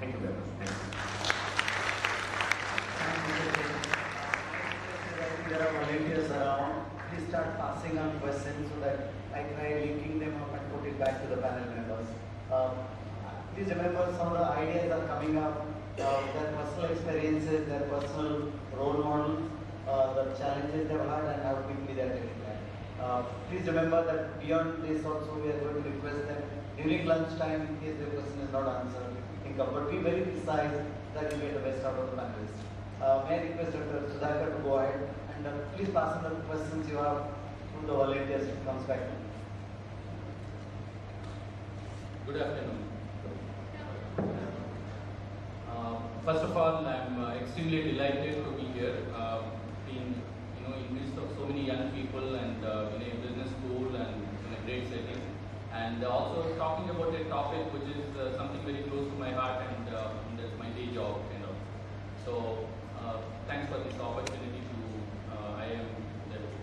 Thank you very much. Thank you. There are volunteers around. Please start passing on questions so that I try linking them up and put it back to the panel members. Please remember, some of the ideas are coming up, their personal experiences, their personal role models, the challenges they've had, and how quickly they're taking that. Please remember that beyond this also we are going to request them during lunchtime, in case their question is not answered, think of, but be very precise that you get the best out of the panelists. May I request Dr. Sudhakar to go ahead and please pass on the questions you have to the volunteers if it comes back. Good afternoon. First of all, I'm extremely delighted to be here, being in midst of so many young people and in a business school and in a great setting, and also talking about a topic which is something very close to my heart, and that's my day job, So thanks for this opportunity to IIM LS.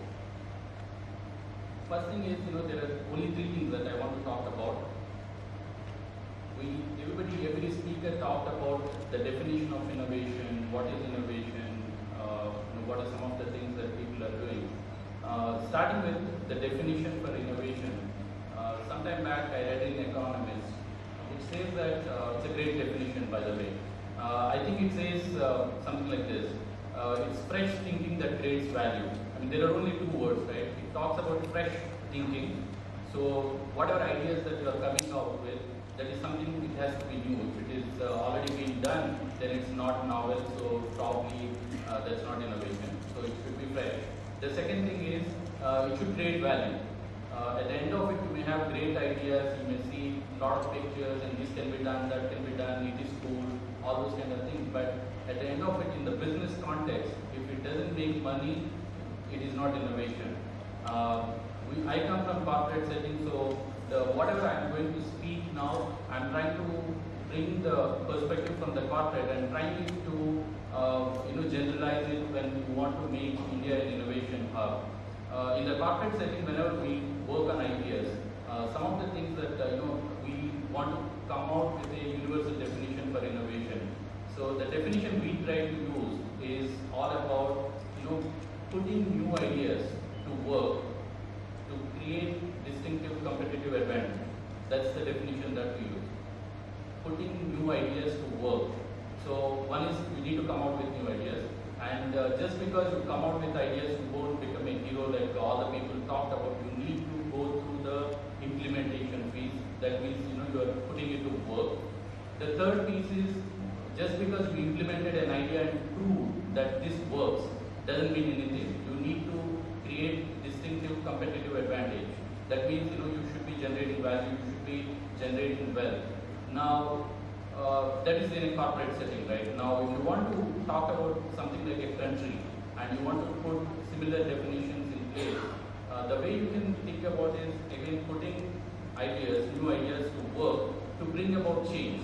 First thing is, there are only three things that I want to talk about. Every speaker talked about the definition of innovation, what is innovation, what are some of the things that people are doing. Starting with the definition for innovation, sometime back I read in Economist, it says that, it's a great definition by the way, I think it says something like this, it's fresh thinking that creates value. I mean, there are only two words, right? It talks about fresh thinking, so whatever ideas that you are coming out with, that is something it has to be new. If it is already been done, then it's not novel, so probably that's not innovation. So it should be fresh. The second thing is, it should create value. At the end of it, you may have great ideas, you may see a lot of pictures, and this can be done, that can be done, it is cool, all those kind of things. But at the end of it, in the business context, if it doesn't make money, it is not innovation. I come from corporate setting, so whatever I'm going to speak now, I'm trying to bring the perspective from the corporate and trying to generalize it when we want to make India an innovation hub. In the corporate setting, whenever we work on ideas, some of the things that we want to come out with a universal definition for innovation. So the definition we try to use is all about putting new ideas to work to create distinctive competitive advantage. That's the definition that we use. Putting new ideas to work. So one is you need to come out with new ideas, and just because you come out with ideas, you won't become a hero like all the people talked about. You need to go through the implementation phase. That means you are putting it to work. The third piece is, just because you implemented an idea and proved that this works doesn't mean anything. You need to create distinctive competitive advantage. That means you should be generating value, you should be generating wealth. Now that is in a corporate setting, right? Now if you want to talk about something like a country and you want to put similar definitions in place, the way you can think about is again putting ideas, new ideas to work to bring about change.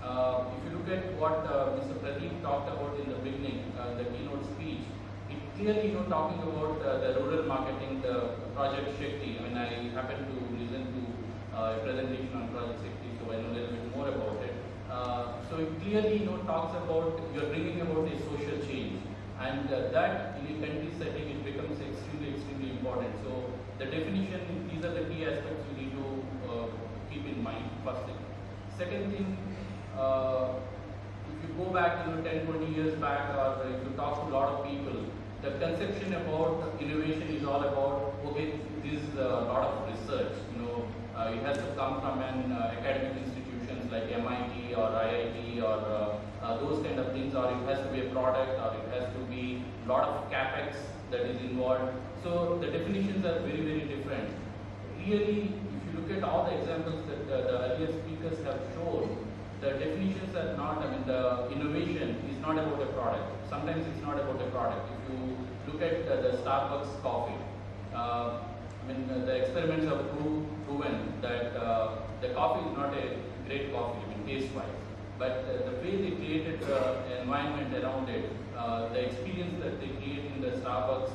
If you look at what Mr. Pradeep talked about in the beginning, the keynote speech, it clearly talking about the rural marketing, the Project Shakti. I mean, I happened to listen to a presentation on Project Shakti, so I know a little bit more about it. So it clearly talks about you're bringing about a social change, and that in a country setting it becomes extremely important. So the definition, these are the key aspects you need to keep in mind. First thing. Second thing, if you go back 10-20 years back, or if you talk to a lot of people, the conception about innovation is all about, okay, this is a lot of research, it has to come from an academic institutions like MIT or IIT or those kind of things, or it has to be a product, or it has to be a lot of capex that is involved. So the definitions are very different. Really, if you look at all the examples that the earlier speakers have shown, the definitions are not, the innovation is not about a product. Sometimes it's not about a product. If you look at the Starbucks coffee, the experiments have proven that the coffee is not a great coffee, taste-wise. But the way they created the environment around it, the experience that they create in the Starbucks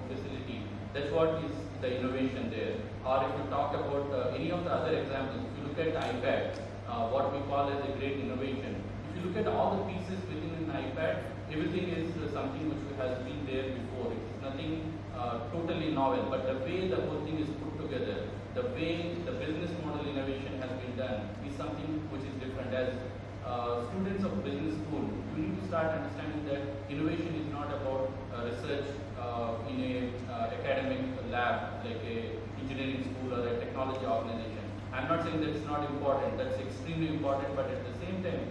facility, that's what is the innovation there. Or if you talk about any of the other examples, if you look at iPad, what what we call as a great innovation. If you look at all the pieces within an iPad, everything is something which has been there before. It's nothing totally novel, but the way the whole thing is put together, the way the business model innovation has been done is something which is different. As students of business school, you need to start understanding that innovation is not about research in a academic lab like a engineering school or a technology organization. I'm not saying that it's not important, that's extremely important, but at the same time,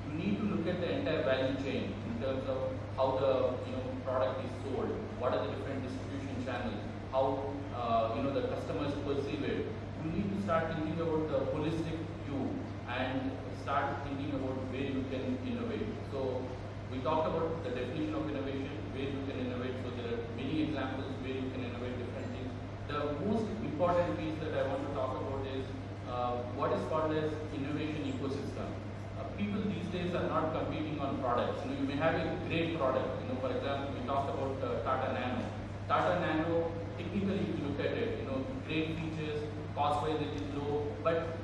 you need to look at the entire value chain in terms of how the product is sold, what are the different distribution channels, how the customers perceive it. You need to start thinking about the holistic view and start thinking about where you can innovate. So we talked about the definition of innovation, where you can innovate. So there are many examples where you can innovate different things. The most important piece that I want to talk about is what is called as innovation ecosystem. People these days are not competing on products. You may have a great product. For example, we talked about Tata Nano. Tata Nano, technically, if you look at it, great features, cost-wise it is low, but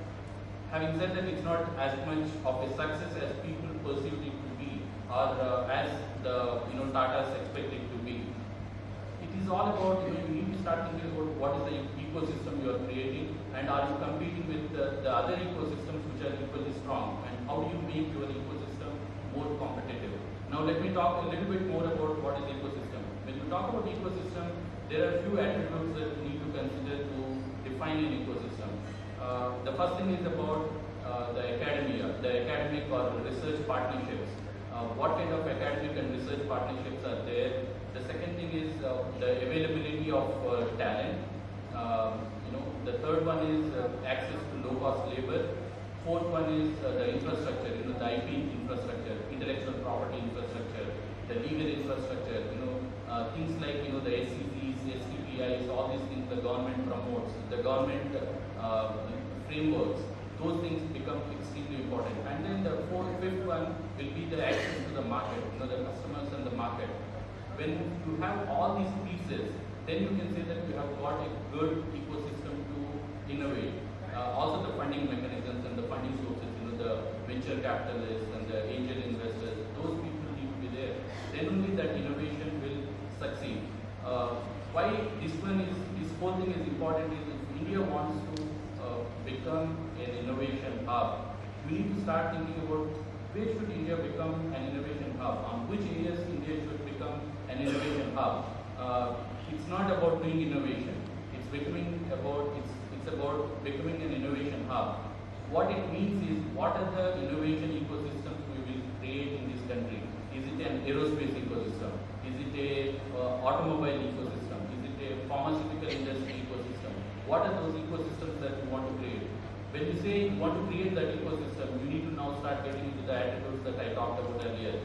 having said that, it's not as much of a success as people perceived it to be, or as the Tata's expect it to be. It is all about you need to start thinking about what is the ecosystem you are creating, and are you competing with the other ecosystems which are equally strong, and how do you make your ecosystem more competitive. Now let me talk a little bit more about what is ecosystem. When you talk about ecosystem, there are a few attributes that you need to consider to define an ecosystem. The first thing is about the academia, the academic or research partnerships. What kind of academic and research partnerships are there? The second thing is the availability of talent. The third one is access to low-cost labor. Fourth one is the infrastructure, the IP infrastructure, intellectual property infrastructure, the legal infrastructure, things like the SCCs, STPIs, all these things the government promotes, the government frameworks. Those things become extremely important. And then the fifth one will be the access to the market, the customers and the market. When you have all these pieces, then you can say that you have got a good ecosystem to innovate. Also the funding mechanisms and the funding sources, the venture capitalists and the angel investors, those people need to be there. Then only that innovation will succeed. Why this whole thing is important is if India wants to become an innovation hub, we need to start thinking about where should India become an innovation hub, on which areas India should become an innovation hub. It's not about doing innovation. It's about becoming an innovation hub. What it means is, what are the innovation ecosystems we will create in this country? Is it an aerospace ecosystem? Is it a automobile ecosystem? Is it a pharmaceutical industry ecosystem? What are those ecosystems that we want to create? When you say you want to create that ecosystem, you need to now start getting into the attributes that I talked about earlier.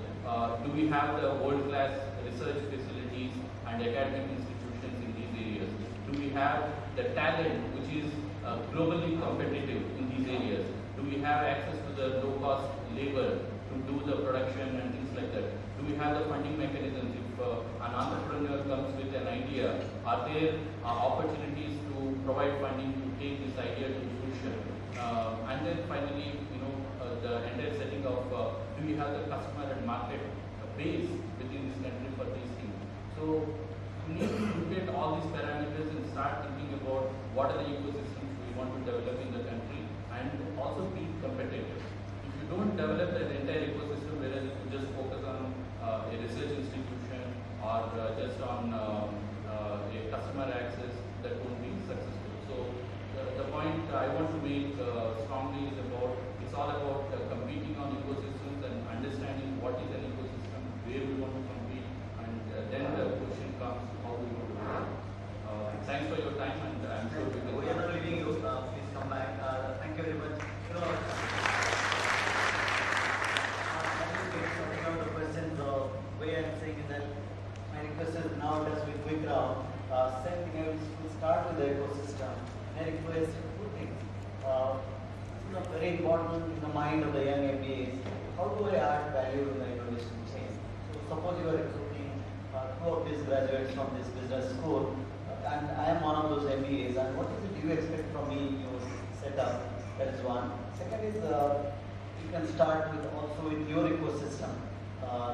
Do we have the world-class research facilities and academic institutions in these areas? Do we have the talent which is globally competitive in these areas? Do we have access to the low-cost labor to do the production and things like that? Do we have the funding mechanisms? If an entrepreneur comes with an idea, are there opportunities to provide funding to take this idea to fruition? And then finally, the entire setting of do we have the customer and market base within this country for these things? So we need to look at all these parameters and start thinking about what are the ecosystems we want to develop in the country, and also be competitive. If you don't develop that entire ecosystem, whereas if you just focus on a research institution or just on a customer access, that won't be successful. So the point I want to make strongly is about, it's all about competing on ecosystems and understanding what is an ecosystem, where we want to compete, and then the question comes, how we want to do it. Thanks for your time, and I'm sure we will. We are not leaving you. Please come back. Thank you very much. Sorting out the questions. Way I'm saying is that my request is now as we quick round. Same thing, I will start with the ecosystem. My request is two things. Very important in the mind of the young MBAs. How do I add value in the innovation chain? So suppose you are recruiting two of these graduates from this business school, and I am one of those MBAs, and what is it you expect from me in your setup? That is one. Second is, will start with also with your ecosystem.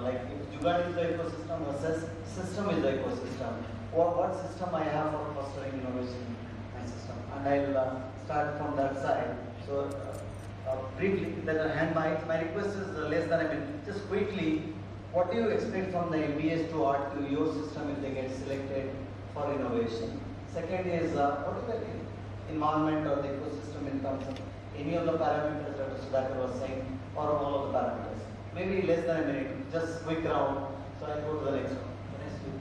Like if Jugaad is the ecosystem versus system is the ecosystem. What system I have for fostering innovation and system, and I'll start from that side. So briefly, my request is less than a minute. Just quickly, what do you expect from the MBAs to add to your system if they get selected for innovation? Second is, what is the environment or the ecosystem in terms of any of the parameters that Sudhakar was saying, or all of the parameters? Maybe less than a minute, just quick round, so I go to the next one. The next one.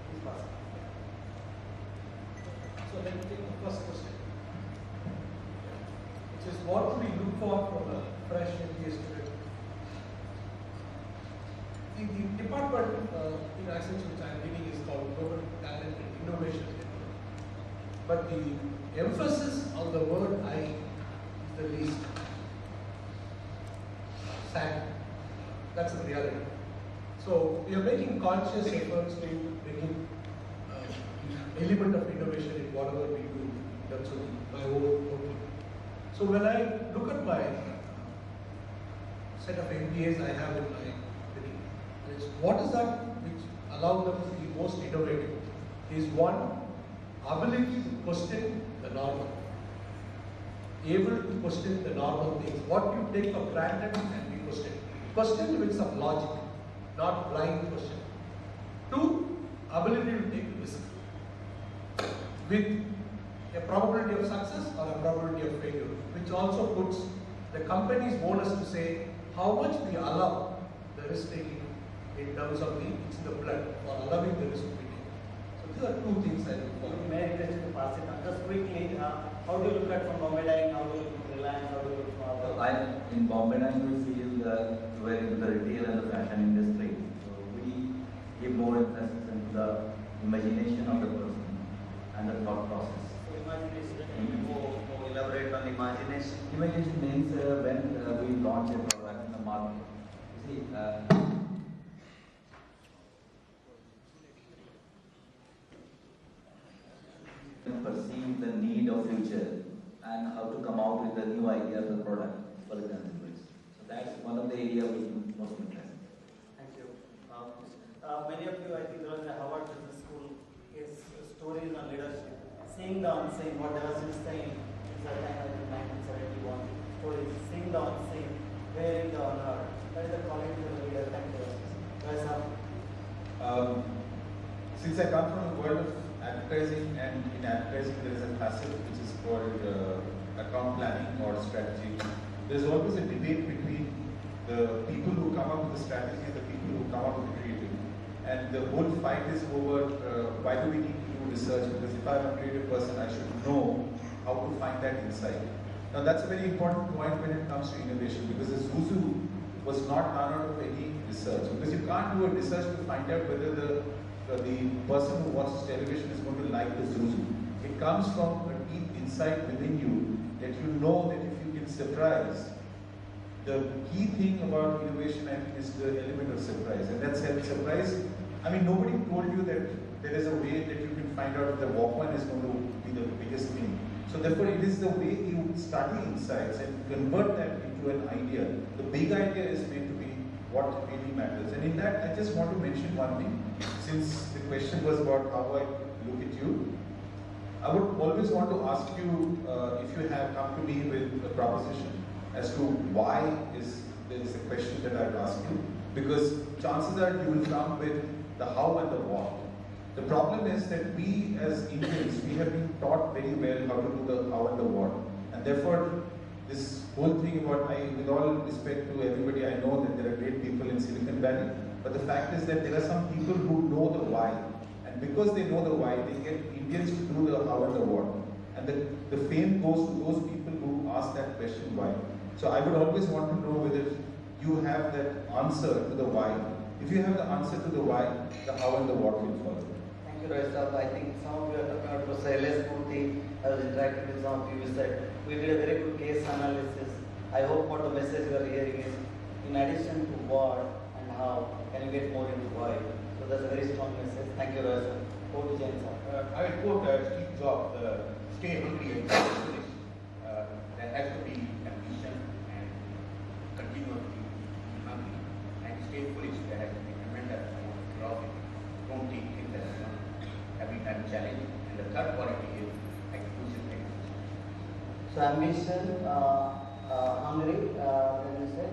Please pass. So let me take the first question, which is what do we look for from a fresh MBA student? The department in Accenture which I am leading is called Global Talent and Innovation. But the emphasis on the word I is the least sad. That's the reality. So we are making conscious efforts to bring in element of innovation in whatever we do in terms of my own work. So when I look at my set of MBAs I have in my kitty, is what is that which allows them to be most innovative? Is one, ability to question the normal. Able to question the normal things. What you take for granted and be questioned. Question with some logic, not blind question. Two, ability to take risk. With a probability of success or a probability of failure, which also puts the company's bonus to say how much we allow the risk taking in terms of it's in the blood or allowing the risk to be taken. So these are two things I look for. May I request you to pass it on? Just quickly, how do you look at from Bombay Dyeing, how do you look at Reliance, how do you look from other? In Bombay Dyeing we feel we're into the retail and the fashion industry. So we give more emphasis into the imagination of the person and the thought process. So imagination, can you more elaborate on imagination? Imagination means when we launch a product in the market. You see, perceive the need of future and how to come out with a new idea of the product for the consumers. So that's one of the areas which is most interesting. Thank you. Many of you, I think, learned the Harvard Business School is stories on leadership. Seeing the unseen, what I was just saying, it's a time in 1971. Stories, seeing the unseen, wearing the unheard. That is the quality of the leader. Thank you. Guys, since I come from the world of advertising, and in advertising there is a facet which is called account planning or strategy. There's always a debate between the people who come up with the strategy and the people who come up with the creative. And the whole fight is over why do we need to do research, because if I'm a creative person I should know how to find that insight. Now that's a very important point when it comes to innovation, because the Zuzu was not done out of any research, because you can't do a research to find out whether the person who watches television is going to like the Zuzu. It comes from a deep insight within you that you know that if you can surprise. The key thing about innovation, I think, is the element of surprise. And that's surprise. I mean, nobody told you that there is a way that you can find out if the Walkman is going to be the biggest thing. So therefore, it is the way you study insights and convert that into an idea. The big idea is meant to be what really matters. And in that, I just want to mention one thing. Since the question was about how I look at you, I would always want to ask you if you have come to me with a proposition as to why there is a question that I've asked you, because chances are you will come with the how and the what. The problem is that we as Indians, we have been taught very well how to do the how and the what. And therefore, this whole thing about, with all respect to everybody, I know that there are great people in Silicon Valley, but the fact is that there are some people who know the why. And because they know the why, they get Indians to do the how and the what. And the fame goes to those people who ask that question why. So I would always want to know whether you have that answer to the why. If you have the answer to the why, the how and the what will follow. thank you, Rajesh. I think some of you are talking about Professor LS Murthy. I was interacting with some of you. You said we did a very good case analysis. I hope what the message you are hearing is, in addition to what and how, can you get more into why? So that's a very strong message. Thank you, Rajesh. Over to Jain sir. I will quote Steve Jobs, stay hungry and stay foolish. So ambition, hungry, then you say,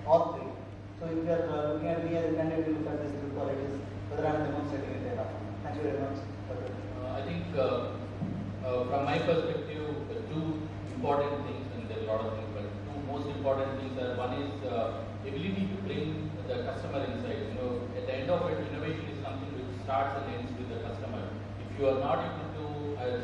all three. So if you are looking at me as a candidate, you look at these three qualities, whether I am demonstrating it or not. Thank you very much. I think from my perspective, the two important things, and there are a lot of things, but two most important things are, one is ability to bring the customer insights. At the end of it, innovation is something which starts and ends with the customer. If you are not able to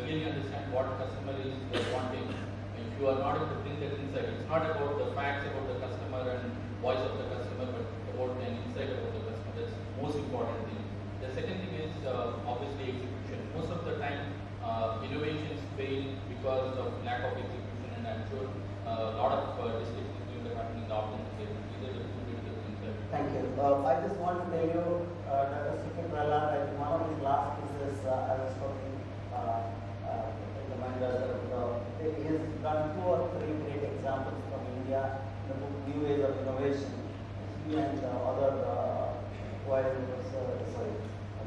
really understand what customer is wanting, if you are not able to bring that insight, it's not about the facts about the customer and voice of the customer, but about an insight about the customer. That's the most important thing. The second thing is obviously execution. Most of the time, innovations fail because of lack of execution, and I'm sure a lot of discussions will be happening often. These are the two critical things. Thank you. I just want to tell you, Dr. Sukit Prahlad, one of his last pieces I was talking in the mind he has done 2 or 3 great examples from India in the book New Ways of Innovation. He and other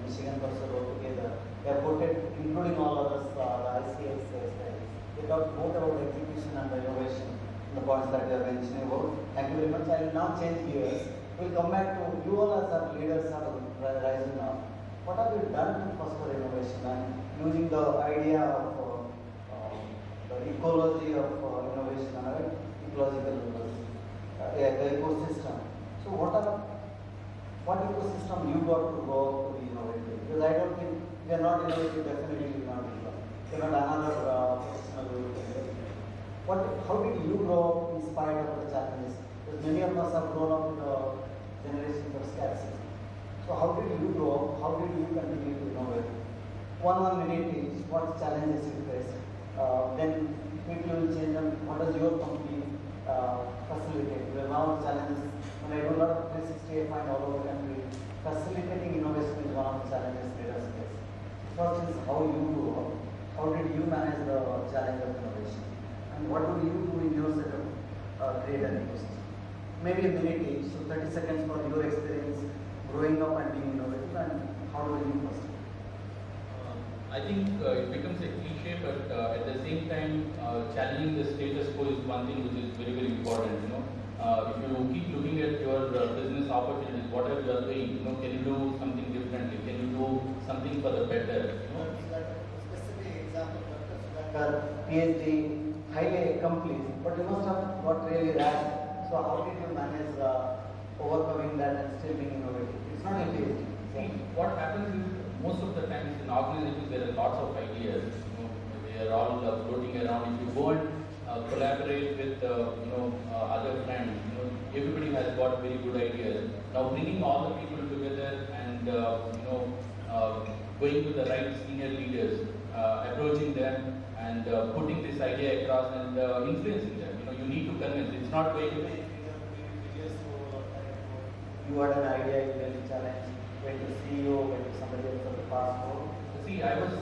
Michigan professor wrote together. They have quoted, including all others, the ICS studies. They talked both about execution and the innovation in the points that we are mentioning about. Thank you very much. I will now change gears. We'll come back to you all as our leaders are rising now. What have you done to foster innovation and using the idea of the ecology of innovation, right? Ecological the ecosystem. So what ecosystem you got to go to be innovative? Because I don't think we are not innovative, definitely not innovative. We are not another professional. How did you grow up in spite of the challenges? Because many of us have grown up with a generation of scarcity. So how did you grow up? How did you continue to innovate? One minute each, what challenges you faced? Then quickly will change them. What does your company facilitate? Well, now challenges, when I do a lot of 360, I find all over the country, facilitating innovation is one of the challenges leaders face. First is how you grew up. How did you manage the challenge of innovation? And what do you do in your setup create an ecosystem? Maybe a minute each, so 30 seconds for your experience growing up and being innovative, and how do you first? I think it becomes a cliche, but at the same time, challenging the status quo is one thing which is very, very important. If you keep looking at your business opportunities, whatever you are doing, can you do something differently? Can you do something for the better? Specific example, PhD, highly accomplished, but you must have got really rash. So how did you manage overcoming that and still being innovative? It's not a PhD. See, what happens is most of the times in organizations there are lots of ideas. They are all floating around. If you go and collaborate with other friends, everybody has got very good ideas. Now bringing all the people together and going to the right senior leaders, approaching them and putting this idea across and influencing them. You need to convince. It's not going to be. You had an idea, you really challenged. Went to CEO, went to somebody else of the past. See, I was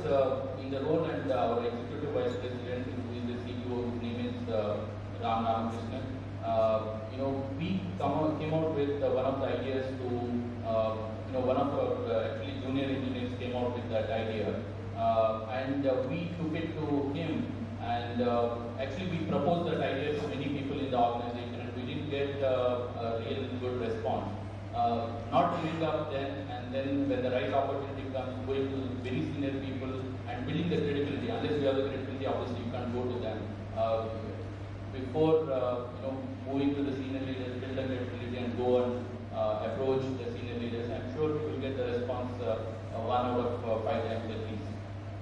in the role, and our executive vice president, who is the CEO, whose name is Ram Ramakrishnan. We came out with one of the ideas to, one of our actually junior engineers came out with that idea, and we took it to him, and actually we proposed that idea to many people in the organization, and we didn't get a real good response. Not doing up then, and then when the right opportunity comes, going to very senior people and building the credibility. Unless you have the credibility, obviously you can't go to them. Before moving to the senior leaders, build the credibility and go and approach the senior leaders. I'm sure you will get the response 1 out of 5 times at least.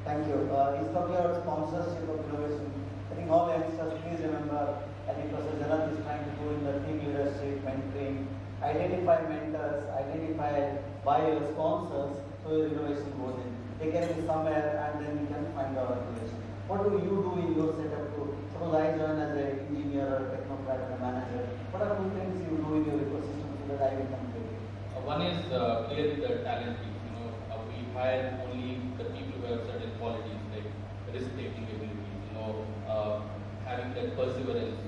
Thank you. He's talking about sponsorship of innovation. I think all youngsters, please remember, I think Professor Janat is trying to do in the team leadership, mentoring. Identify mentors, identify buyers, sponsors, so your innovation goes in. They can be somewhere and then you can find our innovation. What do you do in your setup to, suppose I join as an engineer or a technocrat or a manager, what are the things you do in your ecosystem so that I will complete it? One is clearly the talent piece. We hire only the people who have certain qualities like risk-taking abilities, having that perseverance,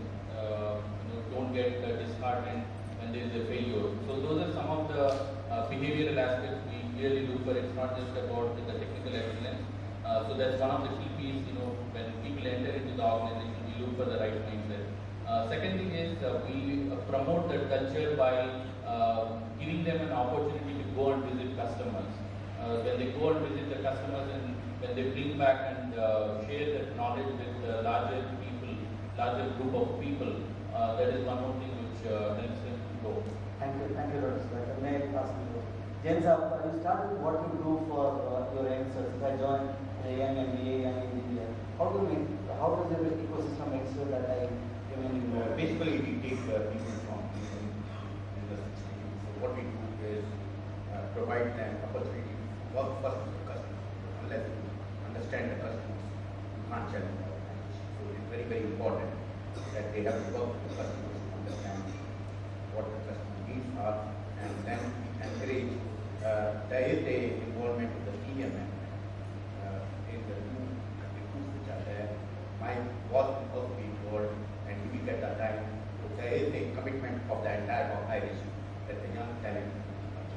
don't get disheartened when there is a failure. So those are some of the behavioral aspects we clearly look for. It's not just about the technical excellence. So that's one of the key pieces, when people enter into the organization, we look for the right mindset. Second thing is we promote that culture by giving them an opportunity to go and visit customers. When they go and visit the customers and when they bring back and share that knowledge with larger group of people, that is one more thing which helps them to grow. Thank you, Dr. Sudhakar. May I pass on to James, you started what you do for your youngsters. If I join a young MBA, young engineer, how does your ecosystem make sure that I remain involved? Basically, we take people from different industries. So what we do is provide them opportunity to work first with the customer. Unless you understand the customers, you can't challenge the organization. So it's very, very important that they have to work with the customers to understand what the customer needs are, and then encourage. There is a involvement of the senior management in the new activities which are there. My boss will also be involved, and he will get the time. So there is a commitment of the entire organization that the young talent will do.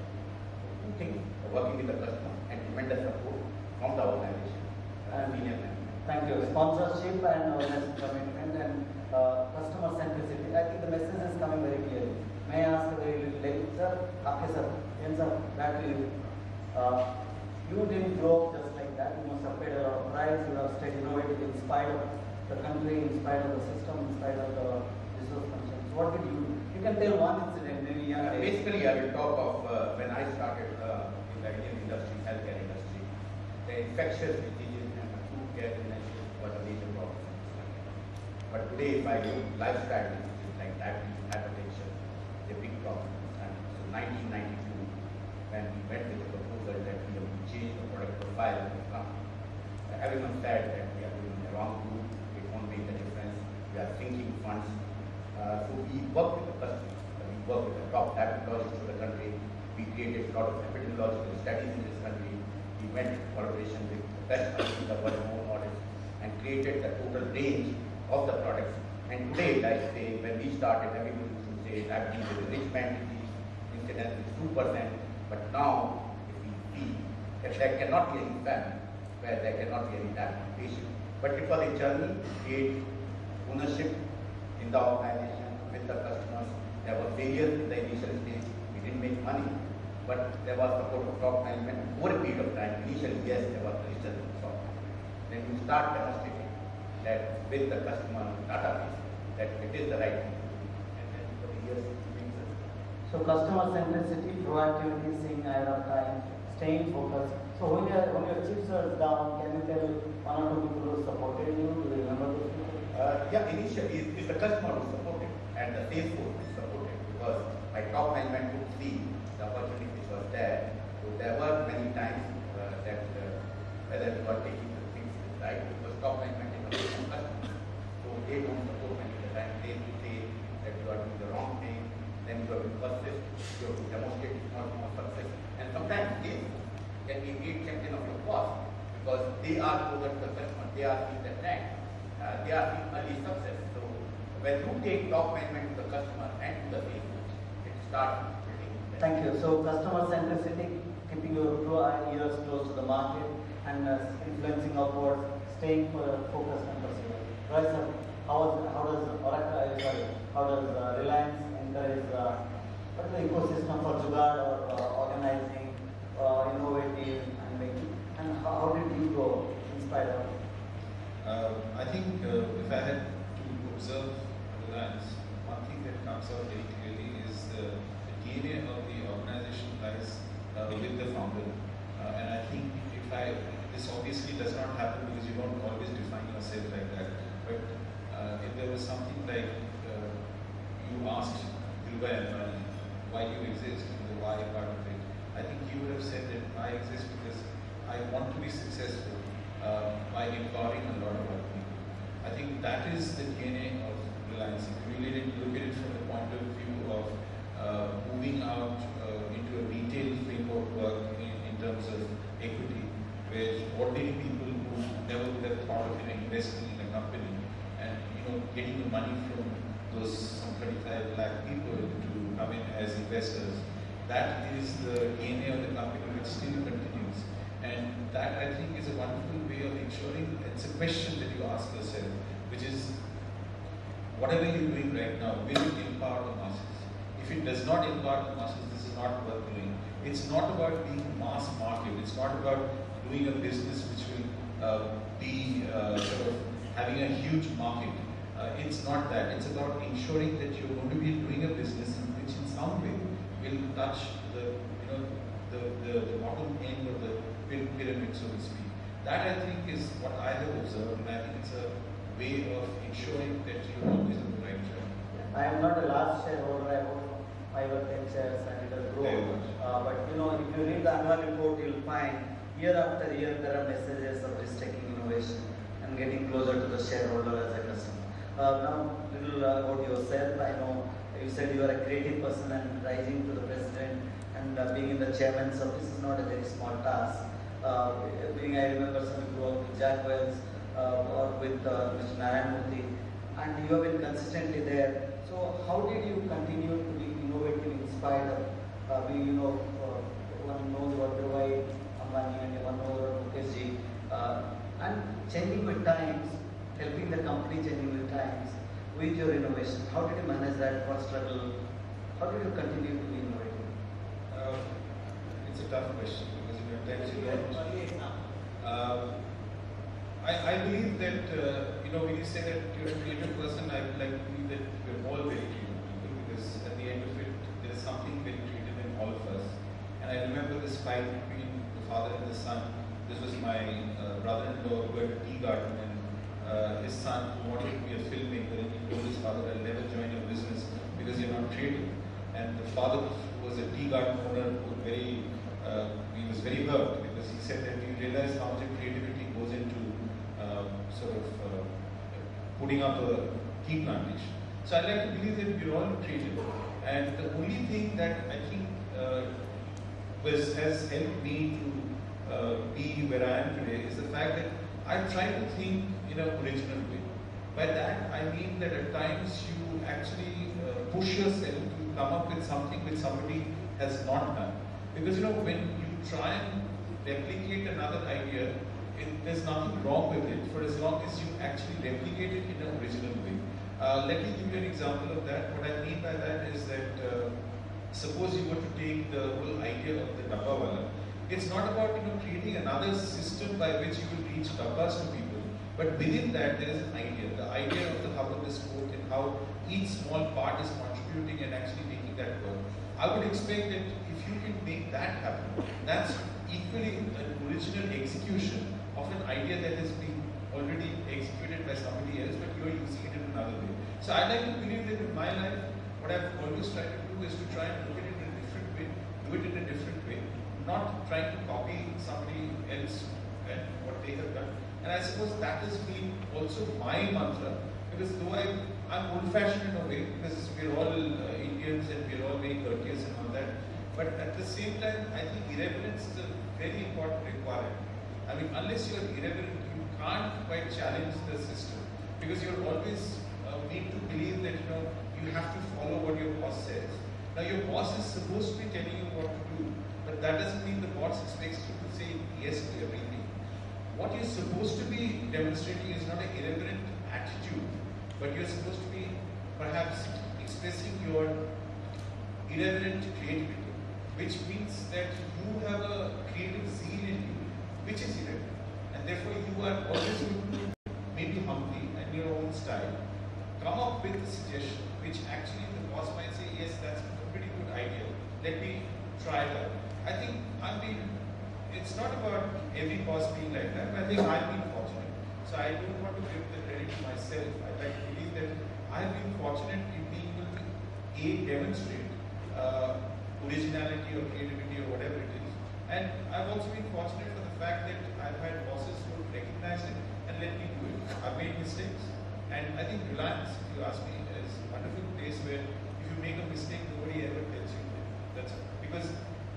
So two things: working with the customer and tremendous support from the organization and senior management. Thank you. Sponsorship and organization commitment and customer centricity. I think the message is coming very clearly. May I ask a very little late, sir? Okay, sir. Yes, sir. Back to you. You didn't grow up just like that. You must have paid a lot of price. You have stayed innovative in spite of the country, in spite of the system, in spite of the resource constraints. What did you do? You can tell one incident, maybe young age. Basically, I will talk of when I started in the Indian industry, healthcare industry. The infectious diseases and acute care illnesses were the major problems. But today, if I look lifestyle diseases like diabetes, hypertension, a big problem. And so 1992, when we went with the proposal that we have to change the product profile of the company, everyone said that we are doing the wrong route, it won't make a difference, we are sinking funds. So we worked with the customers, we worked with the top diabetologists of the country, we created a lot of epidemiological studies in this country, we went in collaboration with the best companies that were known audits and created the total range of the products. And today, like say, when we started, everybody used to say diabetes is a rich man disease, incidence is 2%, but now, if we see that there cannot be any family where there cannot be any diabetes patient. But it was a journey to create ownership in the organization with the customers. There were failures in the initial stage, we didn't make money, but there was support of top management over a period of time. Initially, yes, there was resistance to top management. Then you start demonstrating that with the customer database, that it is the right thing to do. And then for the years, it makes sense. So customer centricity, proactivity, seeing ahead of time, staying focused. So when your chips are down, can you tell one or two people who supported you? Do you remember those people? Yeah, initially it's the customer who supported and the sales force who supported, because my top management could see the opportunity which was there. So there were many times that whether we were taking the things right, because top management is away from customers. So they don't support many of the time. They will say that you are doing the wrong thing, then you have to persist, you have to demonstrate it's not more success. And sometimes they can be a great champion of your cause, because they are closer to the customer, they are seeing the trend, they are seeing early success. So when you take top management to the customer and to the sales, it starts building. Thank you. So customer centricity, keeping your ears close to the market and influencing upwards, staying focused and persevere. Right, sir? How does Reliance encourage what is the ecosystem for Jugaad or organizing, innovative and making? And how did you go in spite of? I think if I had to observe Reliance, one thing that comes out very clearly is the DNA of the organization lies with the founder. And I think this obviously does not happen because you don't always define yourself like that. But if there was something like you asked Dilbhai Ambani why you exist and the why part of it, I think he would have said that I exist because I want to be successful by empowering a lot of other people. I think that is the DNA of Reliance. If you really look at it from the point of view of moving out into a retail framework work in terms of equity, where ordinary people who never would have thought of investing in a company and getting the money from those some 25 lakh people to come in as investors, that is the DNA of the company which still continues. And that, I think, is a wonderful way of ensuring. It's a question that you ask yourself, which is, whatever you're doing right now, will it empower the masses? If it does not empower the masses, this is not worth doing. It's not about being mass market. It's not about doing a business which will be sort of having a huge market. It's not that. It's about ensuring that you're going to be doing a business in which, in some way, will touch the bottom end of the pyramid, so to speak. That, I think, is what I have observed, and I think it's a way of ensuring that you're always on the right track. I am not a large shareholder. I own 5 or 10 shares, and it has grown. But if you read the annual report, you'll find year after year there are messages of risk-taking innovation and getting closer to the shareholder as a customer. Now, little about yourself. I know you said you are a creative person, and rising to the president and being in the chairman's office is not a very small task. I remember some you worked with Jack Wells or with Mr. Narayan Murthy, and you have been consistently there. So, how did you continue to be innovative in spite of one knows about Dhirubhai Ambani and one knows about Mukesh ji, and changing with times, helping the company changing with times with your innovation? How did you manage that? What struggle? How did you continue to be innovative? It's a tough question because at times you don't. I believe that when you say that you're a creative person, I would like to believe that we're all very creative people, because at the end of it, there is something very creative in all of us. And I remember this fight between the father and the son. This was my brother-in-law who had a tea garden, and his son who wanted to be a filmmaker, and he told his father, "I'll never join your business because you're not creative." And the father, who was a tea garden owner, he was very hurt, because he said that we realize how much creativity goes into putting up a tea plantation. So I like to believe that we're all creative, and the only thing that I think has helped me to be where I am today is the fact that I try to think in an original way. By that I mean that at times you actually push yourself to come up with something which somebody has not done. Because when you try and replicate another idea, there's nothing wrong with it, for as long as you actually replicate it in an original way. Let me give you an example of that. What I mean by that is that suppose you were to take the whole idea of the dabba wala. It's not about creating another system by which you will reach dabbas to people, but within that there is an idea. The idea of the hub and the spoke, and how each small part is contributing and actually making that work. I would expect that if you can make that happen, that's equally an original execution of an idea that has been already executed by somebody else, but you are using it in another way. So I like to believe that in my life, what I've always tried to do is to try and look at it in a different way, do it in a different way, not trying to copy somebody else and what they have done. And I suppose that has been also my mantra, because though I'm old-fashioned in a way, because we're all Indians and we're all very courteous and all that, but at the same time, I think irreverence is a very important requirement. I mean, unless you're irreverent, you can't quite challenge the system, because you're always made to believe that you have to follow what your boss says. Now your boss is supposed to be telling you what to do, but that doesn't mean the boss expects you to say yes to everything. What you're supposed to be demonstrating is not an irreverent attitude, but you're supposed to be perhaps expressing your irreverent creativity, which means that you have a creative zeal in you, which is irreverent, and therefore you are always going to maybe humbly and your own style come up with a suggestion which actually the boss might say, yes, that's a pretty good idea, let me try that. I think it's not about every boss being like that, but I think I've been fortunate. So I don't want to give the credit to myself. I like to believe that I've been fortunate in being able to demonstrate originality or creativity or whatever it is. And I've also been fortunate for the fact that I've had bosses who recognize it and let me do it. I've made mistakes. And I think Reliance, if you ask me, is a wonderful place where if you make a mistake, nobody ever tells you that. That's because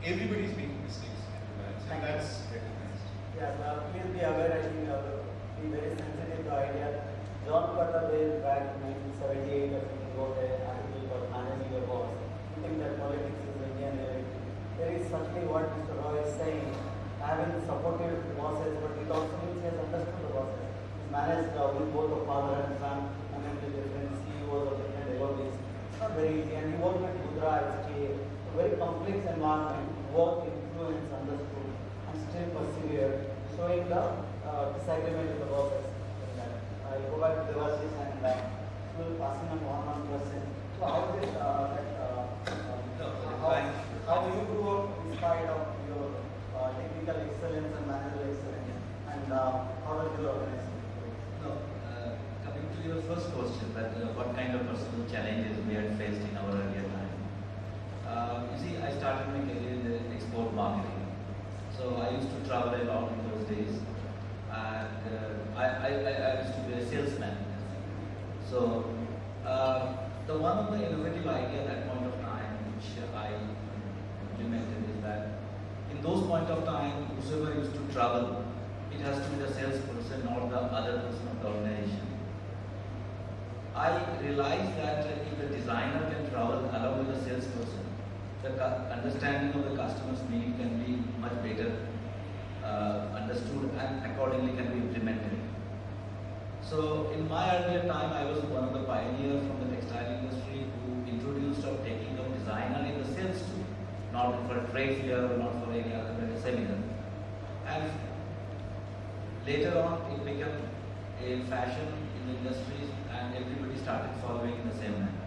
everybody's making mistakes in Reliance, and that's recognized. Yes, please be aware, I think, be very sensitive to idea. John Butterwell back in 1978, I think he wrote an article called Managing Your Boss. You think that politics is Indian reality. There is certainly what Mr. Roy is saying, having supportive bosses, but it also means he has understood the process. He's managed with both the father and son, and then the different CEOs of different LOBs. It's not very easy, and he worked with Mudra, HK, a very complex environment, work, influence, understood, and still persevered, showing the disagreement with the bosses. I go back to Devashish and still passing on one question. So how is it how you grew up in spite of your technical excellence and managerial excellence, and how does your organization? No, coming to your first question, that what kind of personal challenges we had faced in our earlier time. You see, I started my career in the export marketing. So I used to travel a lot in those days, and I used to be a salesman. So the one of the innovative idea at that point of time which I implemented is that in those point of time, whoever used to travel, it has to be the salesperson or the other person of the organization. I realized that if the designer can travel along with the salesperson, the understanding of the customer's need can be much better understood and accordingly can be implemented. So in my earlier time, I was one of the pioneers from the textile industry who introduced of taking of designer in the sales too, not for a trade fair or not for any other seminar. And later on, it became a fashion in the industry, and everybody started following in the same manner.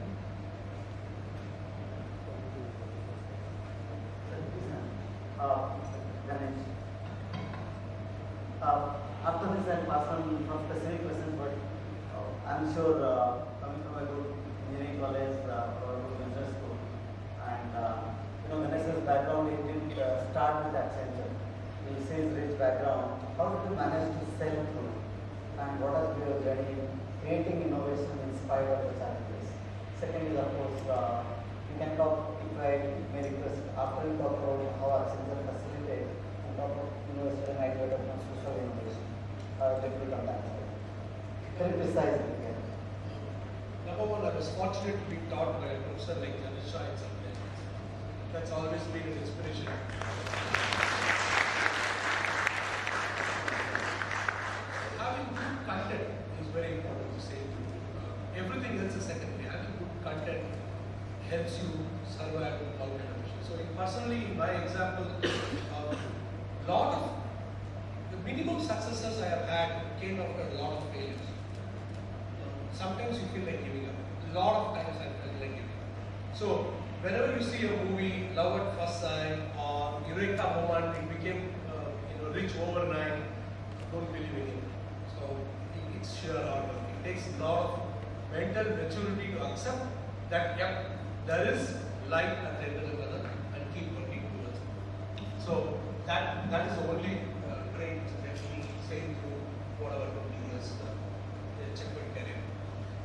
After this, I'll pass on from specific questions, but I'm sure coming from a good engineering college or a good business school, and Vanessa's background, it didn't start with Accenture. He says rich background. How did you manage to sell through? And what has been your journey creating innovation in spite of the challenges? Second is, of course, you can talk, if I may request, after you talk about how Accenture facilitates, and talk about innovation and idea from social innovation. Deputy on that side. Very precisely. Yeah. Number one, I was fortunate to be taught by a professor like Janisha in some place. That's always been an inspiration. Having good content is very important to say. Everything else is secondary. Having good content helps you survive in all kind of issues. So personally, in my example, lot of the minimum successes I have had came after a lot of failures. Sometimes you feel like giving up. A lot of times I felt like giving up. So whenever you see a movie, Love at First Sight or Eureka Moment, it became rich overnight, don't believe in it. So it's sheer hard work. It takes a lot of mental maturity to accept that, yep, there is light at the end of the tunnel and keep working towards it. So that is the only trait that we say through whatever 20 years checkpoint career.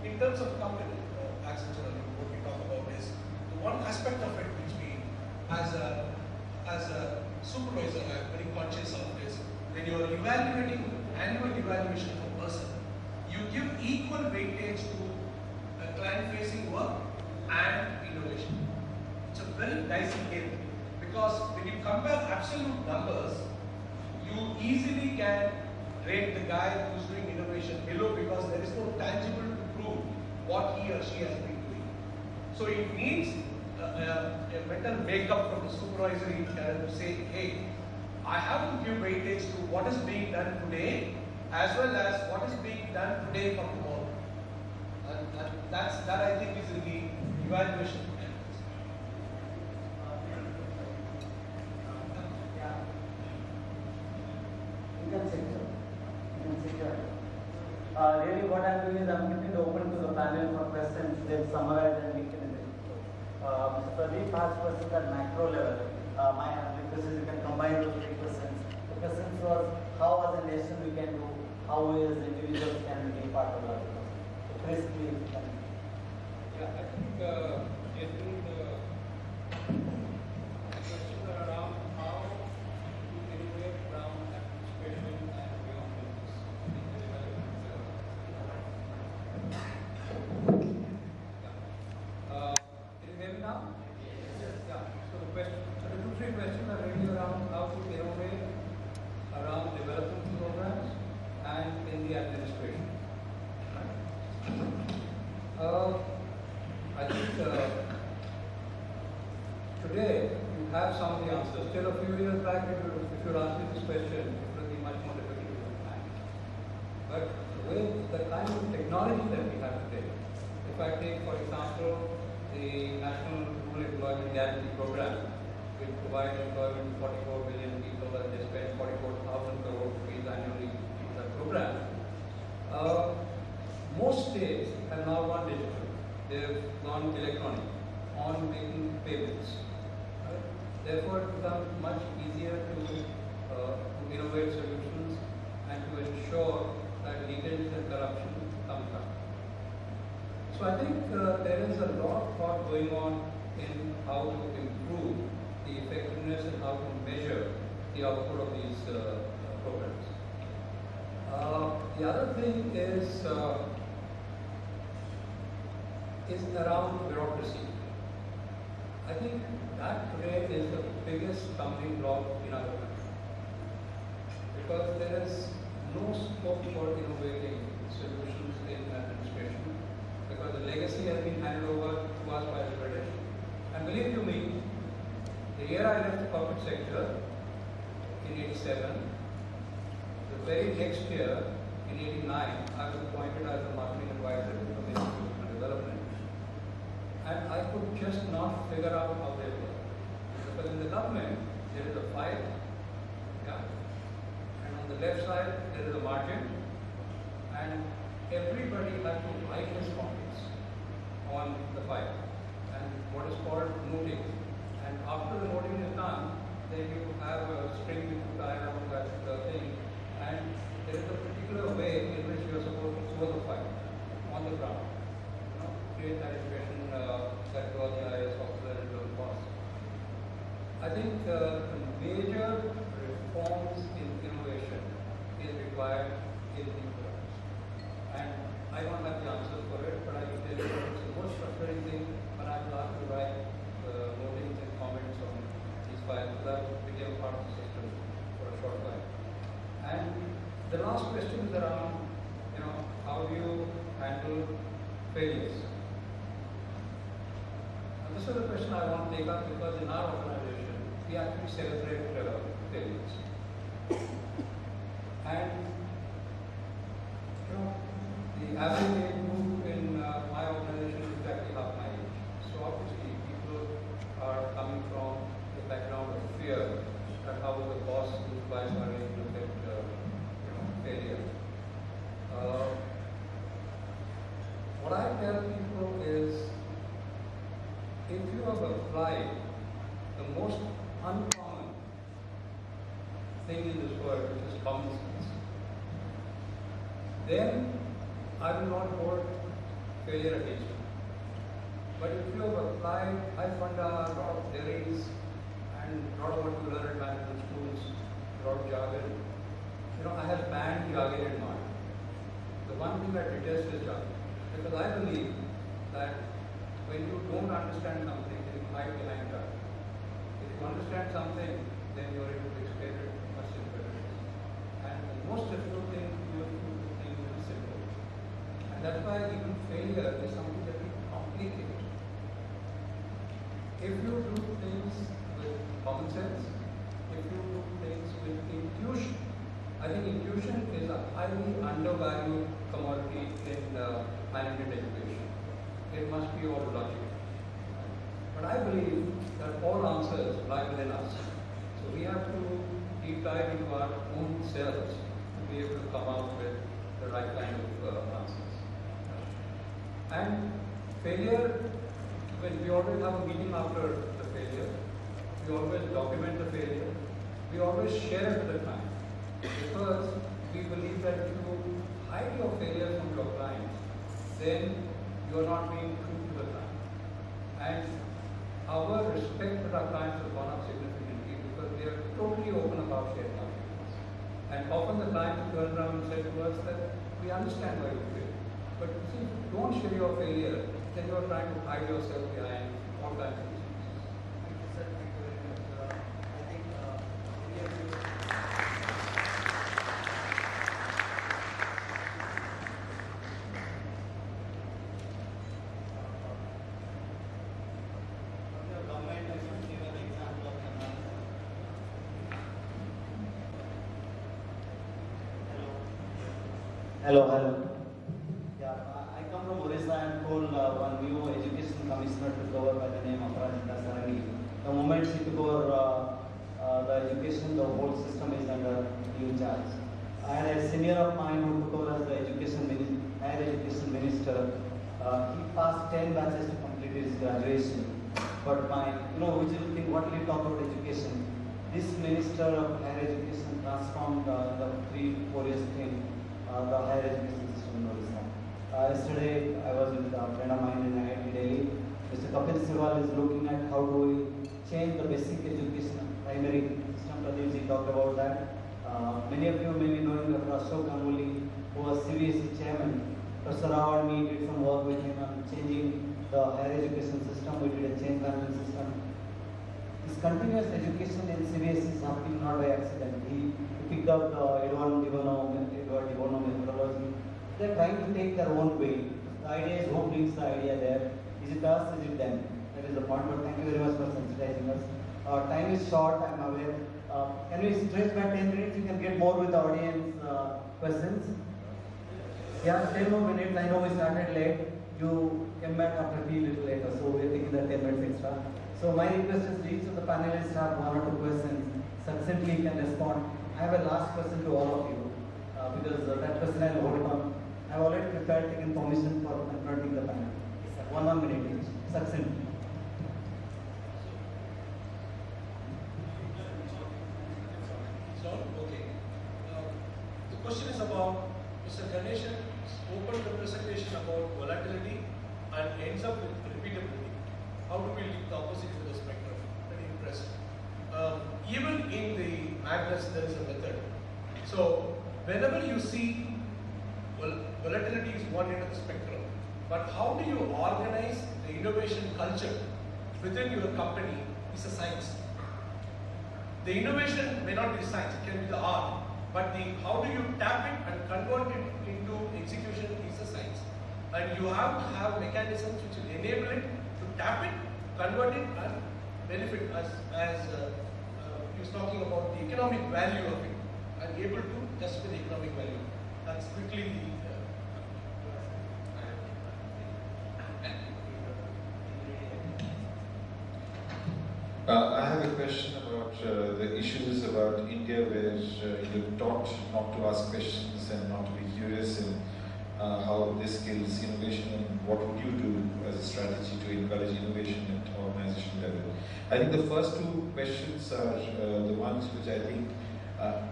In terms of company, Accenture, what we talk about is the one aspect of it which we, as a supervisor, are very conscious of is when you are evaluating annual evaluation of a person, you give equal weightage to client-facing work and innovation. It's a very dicey game because when you compare absolute numbers, you easily can rate the guy who's doing innovation below because there is no tangible to prove what he or she has been doing. So it needs a mental makeup from the supervisory channel to say, hey, I have to give weightage to what is being done today as well as what is being done today for tomorrow. And that I think is in the evaluation. You can sit here. Really what I'm doing is I'm keeping it open to the panel for questions. They'll summarize and we can Mr. Pradeep asked questions at macro level. My request is you can combine those three questions. The questions was how as a nation we can do, how we as individuals can be part of that. So Chris, please. Yeah, I think getting the questions are around how to innovate around administration and beyond business. Can you hear me now? Yes. Yeah. So the question, so the two, three questions are really around how to innovate I think today you have some of the answers. Still a few years back, if you asked me this question, it would be much more difficult to find. But the kind of technology that we have today, if I take, for example, the National Rural Employment Guarantee Program, which provides employment to 44 million people, and they spend 44,000 crore rupees annually on that program. Most states have now gone digital. They have gone electronic on making payments. Right? Therefore, it becomes much easier to innovate solutions and to ensure that leakage and corruption comes down. So I think there is a lot of thought going on in how to improve the effectiveness and how to measure the output of these programs. The other thing is around bureaucracy. I think that today is the biggest stumbling block in our country, because there is no scope for innovating solutions in administration, because the legacy has been handed over to us by the British. And believe you me, the year I left the corporate sector in '87, the very next year in '89, I was appointed as the marketing advisor to the Institute for Development. And I could just not figure out how they work. Because in the government, there is a file, yeah, and on the left side, there is a margin, and everybody has to write his comments on the file, and what is called noting. And after the noting is done, then you have a string you tie around that thing, and there is a particular way in which you are supposed to throw the file on the ground. Create that impression that all the IIS officer and low cost. I think the major reforms in innovation is required in the programs. And I don't have the answers for it, but I can tell you it's the most frustrating thing when I was asked to write notings and comments on these files, because I became part of the system for a short while. And the last question is around, how do you handle failures? This is a question I want to take up because in our organization, we actually celebrate failures. And, the average age group in my organization is exactly half my age. So obviously, people are coming from the background of fear that how the boss whose guys are going to look at failure. What I tell people is, if you have applied the most uncommon thing in this world, which is common sense, then I will not hold failure against you. But if you have applied high funda, a lot of theories, and a lot of what you learn at management schools, a lot of jargon, I have banned jargon in mind. The one thing I detest is jargon, because I believe that when you don't understand something, then you hide behind that. If you understand something, then you are able to explain it much simpler. And the most difficult thing you have to do things very simple. And that's why even failure is something that we complicate. If you do things with common sense, if you do things with intuition, I think intuition is a highly undervalued commodity in management education. It must be all logic. But I believe that all answers lie within us. So we have to deep dive into our own selves to be able to come out with the right kind of answers. And failure, when we always have a meeting after the failure, we always document the failure, we always share it with the client. Because we believe that if you hide your failures from your clients, then you are not being true to the client. And our respect for our clients has gone up significantly because they are totally open about sharing our feelings. And often the client turns around and says to us that we understand why you fail. But see, if you don't share your failure, then you are trying to hide yourself behind all kinds of things. Thank you, sir. Thank you very much. I think we have to. Hello. Yeah, I come from Orissa and told one new education commissioner took over by the name of Rajita Sarangi. The moment she took over the education, the whole system is under new charge. I had a senior of mine who took over as the higher education minister. He passed 10 batches to complete his graduation. But which will think, what will you talk about education? This minister of higher education transformed the 3-4 years thing, the higher education system in Orissa. Yesterday, I was with a friend of mine in IIT Delhi. Mr. Kapil Sirwal is looking at how do we change the basic education, primary system. Pradeep talked about that. Many of you may be knowing Dr. Ashok Ganguly, who was CBSE chairman. Professor Rao and me did some work with him on changing the higher education system. We did a change management system. This continuous education in CBSE is happening not by accident. He picked up the Edward Dibono methodology. They're trying to take their own way. The idea is who brings the idea there. Is it us? Is it them? That is the point. But thank you very much for sensitizing us. Time is short, I'm aware. Can we stretch by 10 minutes? You can get more with the audience questions. Yeah, 10 more minutes. I know we started late. You came back after tea a little later, so we're taking the 10 minutes extra. So my request is each of the panelists have 1 or 2 questions. Succinctly you can respond. I have a last question to all of you, because that question I'll hold on. I've already prepared, taken permission for confronting the panel. 1 minute each. Succinctly. Okay. The question is about Mr. Ganeshan opened the presentation about volatility and ends up with repeatability. How do we link the opposite to the spectrum? Very impressed. Even in the madness, there is a method. So, whenever you see volatility is one end of the spectrum, but how do you organize the innovation culture within your company is a science. The innovation may not be science, it can be the art, but how do you tap it and convert it into execution is a science. And you have to have mechanisms which will enable it to tap it, convert it and benefit as he was talking about the economic value of it and able to justify the economic value. That's quickly the I have a question about the issues about India where you're taught not to ask questions and not to be curious, and how this kills innovation, and what would you do as a strategy to encourage innovation at organization level? I think the first 2 questions are the ones which I think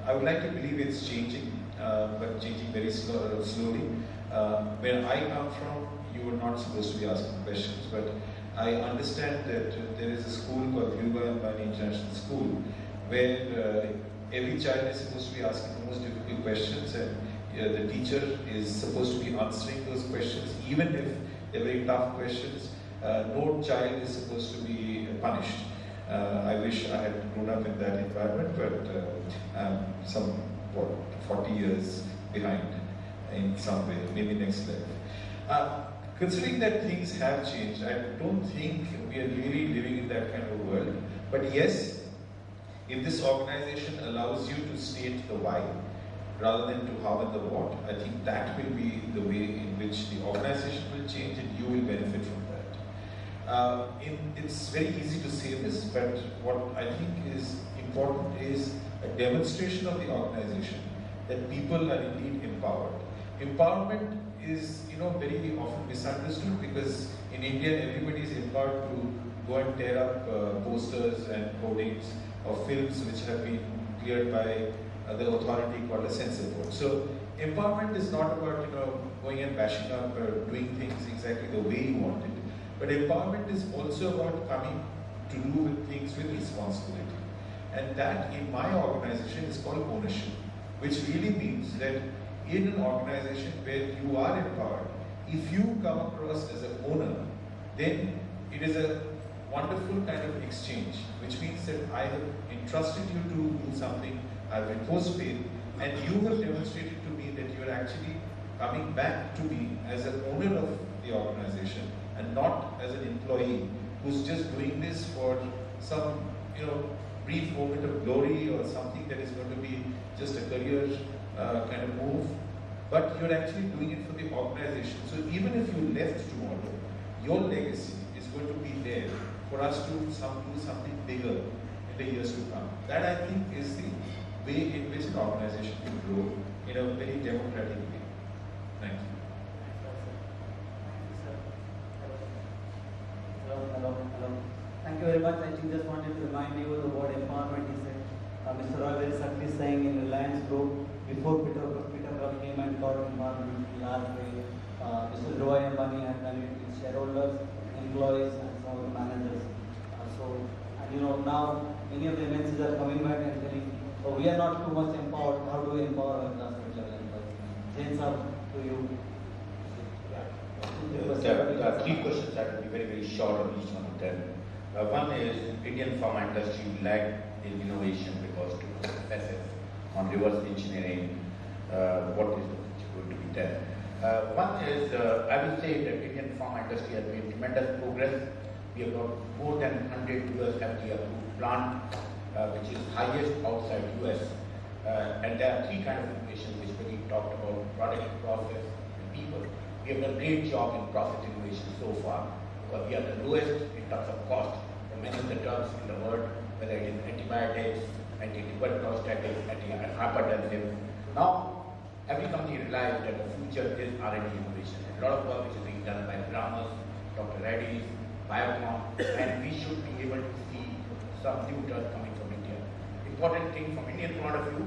I would like to believe it's changing, but changing very slowly. Where I come from, you were not supposed to be asking questions, but I understand that there is a school called IIMU International School where every child is supposed to be asking the most difficult questions, and the teacher is supposed to be answering those questions, even if they're very tough questions. No child is supposed to be punished. I wish I had grown up in that environment, but I'm 40 years behind in some way, maybe next level. Considering that things have changed, I don't think we are really living in that kind of world. But yes, if this organization allows you to state the why rather than to how and the what, I think that will be the way in which the organization will change and you will benefit from that. It's very easy to say this, but what I think is important is a demonstration of the organization that people are indeed empowered. Empowerment is, very often misunderstood, because in India everybody is empowered to go and tear up posters and hoardings of films which have been cleared by the authority called a censor board. So empowerment is not about going and bashing up or doing things exactly the way you want it, but empowerment is also about coming to do with things with responsibility. And that in my organization is called ownership, which really means that in an organization where you are empowered, if you come across as an owner, then it is a wonderful kind of exchange, which means that I have entrusted you to do something, I have imposed faith, and you have demonstrated to me that you are actually coming back to me as an owner of the organization and not as an employee who's just doing this for some brief moment of glory or something that is going to be just a career kind of move. but you're actually doing it for the organization. So even if you left tomorrow, your legacy is going to be there for us to do something bigger in the years to come. That I think is the way in which an organization can grow in a very democratic way. Thank you. Hello. Thank you very much. I just wanted to remind you the word empowerment is Mr. Roy very subtly saying in Reliance Group, before Peter came and got empowerment in large way, Mr. Roy Ambani had done it with shareholders, employees, and some of the managers. Now many of the MNCs are coming back and telling, oh, we are not too much empowered. How do we empower our classmate level employees? James, up to you. There are three questions that will be very, very short on each one of them. One is Indian pharma industry lagged in innovation because to emphasis on reverse engineering, what is going to be there. One is, I will say that Indian pharma industry has made tremendous progress. We have got more than 100 US FDA approved plant, which is highest outside US. And there are three kinds of innovation which we talked about: product, process, and people. We have done a great job in process innovation so far, because we are the lowest in terms of cost for many of the drugs in the world, whether it is antibiotics, anti-tuberculostatics, anti-hypertensive. Now, every company realizes that the future is R&D innovation. A lot of work which is being done by Brahmas, Dr. Reddy's, Biocon, and we should be able to see some new drugs coming from India. Important thing from Indian point of view,